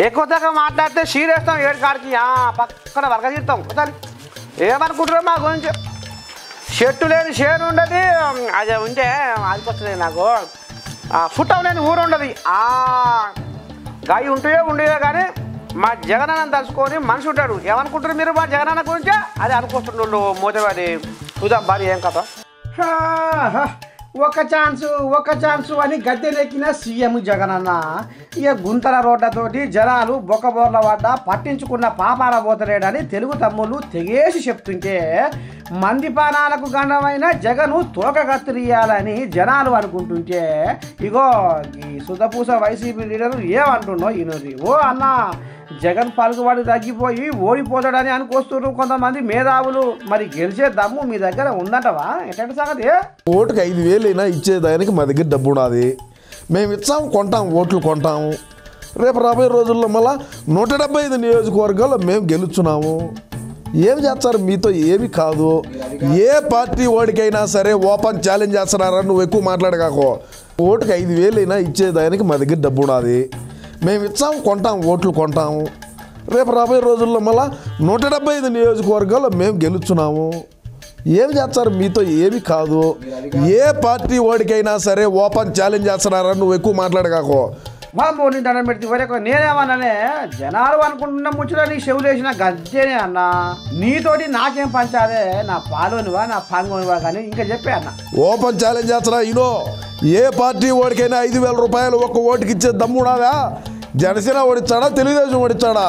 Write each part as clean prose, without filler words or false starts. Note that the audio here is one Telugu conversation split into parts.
ఎక్కువగా మాట్లాడితే షీరేస్తాం ఏడు కాడికి పక్కన వరక తీరుతాం ఏమనుకుంటారు మా గురించి చెట్టు లేని చేను ఉండదు అది ఉంటే ఆదిపోతుంది నాకు ఫుట్ లేని ఊరు ఉండదు గాయ ఉంటుందో ఉండేదో కానీ మా జగనన్న తలుచుకొని మనిషి ఉంటాడు ఏమనుకుంటారు మీరు మా జగనన్న గురించే అది అనుకుంటుండ్రు మోతేవాడి చూద్దాం భారీ ఏం కథ ఒక ఛాన్సు అని గద్దెనెక్కిన సీఎం జగనన్న ఇక గుంతల రోడ్లతోటి జనాలు బొక్కబోర్ల పడ్డ పట్టించుకున్న పాపాల పోతలేడని తెలుగు తమ్ముళ్ళు తెగేసి చెప్తుంటే మంది పానాలకు గండమైన జగను తోక కత్తిరియాలని జనాలు అనుకుంటుంటే ఇగో ఈ సుధపూస వైసీపీ లీడరు ఏమంటుండో ఈయనది ఓ అన్న జగన్ పలుకుబడి తగ్గిపోయి ఓడిపోతాడని అనుకొస్తున్నారు కొంతమంది మేధావులు మరి గెలిచే దమ్ము మీ దగ్గర ఉందంటవా ఎట్లాంటి సంగతి ఓటుకి 5,000 అయినా ఇచ్చేదానికి మా దగ్గర డబ్బు ఉన్నది మేము ఇచ్చాము కొంటాం ఓట్లు కొంటాము రేపు రాబోయే రోజుల్లో మళ్ళీ 175 నియోజకవర్గాల్లో మేము గెలుచున్నాము ఏం చేస్తారు మీతో ఏమి కాదు ఏ పార్టీ ఓడికైనా సరే ఓపెన్ ఛాలెంజ్ చేస్తున్నారని నువ్వు ఎక్కువ మాట్లాడకాకో ఓటుకి 5,000 అయినా ఇచ్చేదానికి మా దగ్గర డబ్బు ఉన్నది మేము ఇచ్చాము కొంటాం ఓట్లు కొంటాము రేపు రాబోయే రోజుల్లో మళ్ళీ 175 నియోజకవర్గాల్లో మేము గెలుచున్నాము ఏం చేస్తారు మీతో ఏమి కాదు ఏ పార్టీ ఓడికైనా సరే ఓపెన్ ఛాలెంజ్ చేస్తున్నారని నువ్వు ఎక్కువ మాట్లాడకాకో బాబు నీ దండం పెడితే వరకు నేనేమన్నానే జనాలు అనుకుంటున్న ముచ్చట నీ చెవులేసిన గజ్జేనే అన్న నీతోటి నాకేం పంచాదే నా పాలోనివా నా పాంగోనివా కానీ ఇంకా చెప్పే అన్న ఓపెన్ ఛాలెంజ్ చేస్తున్నా ఇనో ఏ పార్టీ ఓడికైనా 5,000 రూపాయలు ఒక్క ఓటుకి ఇచ్చే దమ్ముడాదా జనసేన ఓడిచ్చాడా తెలుగుదేశం ఓడిచ్చాడా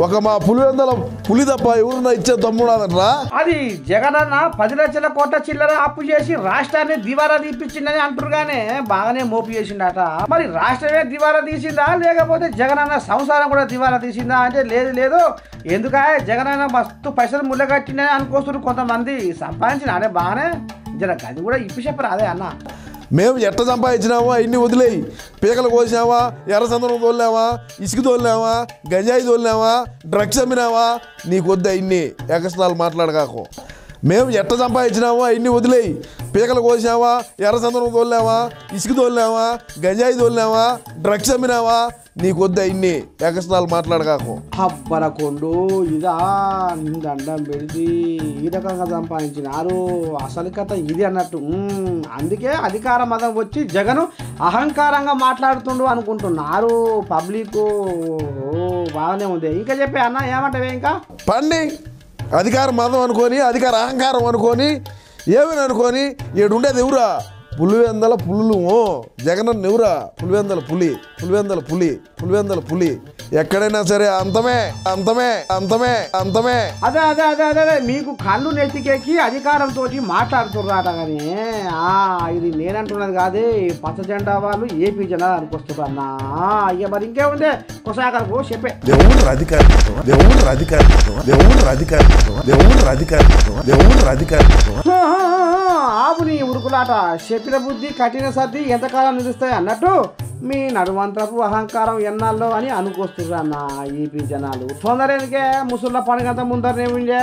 ఒక మా పులివెందల పులి తప్ప ఎవరున్నా ఇచ్చే దమ్ముడాదనరా అది జగనన్న 10 లక్షల కోట్ల చిల్లర అప్పు చేసి రాష్ట్రాన్ని దివాలా తీపిచ్చిందని అంటారు గానే బాగానే మోపు చేసిండట మరి రాష్ట్రమే దివాలా తీసిందా లేకపోతే జగనన్న సంసారం కూడా దివాలా తీసిందా అంటే లేదు ఎందుక జగనన్న మస్తు పైసలు ముళ్ళగట్టిందని అనుకోస్తున్నారు కొంతమంది సంపాదించిన అనే బాగానే జర గది కూడా ఇప్పి చెప్పరాదే అన్న మేము ఎట్ట సంపాదించినామా ఇన్ని వదిలేయి పీకలు కోసినామా ఎర్రచందనం తోలినామా ఇసుక తోలినామా గంజాయి తోలినామా డ్రగ్స్ అమ్మినావా నీకు వద్దా ఇన్ని ఎగస్ట్రాలు మాట్లాడకాకు మేము ఎట్ట సంపాదించినామా ఇన్ని వదిలేయి పీకలు కోసినావా ఎర్రచందనం తోలినావా ఇసుక తోలినావా గంజాయి తోలినావా డ్రగ్స్ అమ్మినావా నీకు వద్దా ఇన్ని ఎగస్ట్రాలు మాట్లాడకాకు అబ్బనకొండు ఇదా దండం పెడితే ఈ రకంగా సంపాదించినారు అసలు కథ ఇది అన్నట్టు అందుకే అధికార మదం వచ్చి జగను అహంకారంగా మాట్లాడుతుండు అనుకుంటున్నారు పబ్లిక్ బాగానే ఉంది ఇంకా చెప్పే అన్న ఏమంటావే ఇంకా పండి అధికార మదం అనుకొని అధికార అహంకారం అనుకొని ఏమని అనుకొని ఏడుండేది ఎవరా పులివెందల పులులు జగనన్న ఎవరా పులివెందల పులి ఎక్కడైనా సరే అంతమే అదే మీకు కళ్ళు నెత్తికెక్కి అధికారంతో మాట్లాడుతుర్రాట కానీ ఇది నేనంటున్నది కాదే పచ్చ జెండా వాళ్ళు ఏపీ జనాలు అనుకొస్తున్నారు అన్న అయ్యా మరి ఇంకేముంది కొసాకరకు చెప్పే దేవుడు అధికారి ఆపు నీ ఉరుకులాట చెప్పిన బుద్ధి కఠిన సర్ది ఎంతకాలం నిలుస్తాయి అన్నట్టు మీ నడుమంతపు అహంకారం ఎన్నాళ్ళు అని అనుకొస్తున్నారు అన్న ఏపీ జనాలు తొందరకే ముసుళ్ళ పండుగంత ముందరనే ఉండే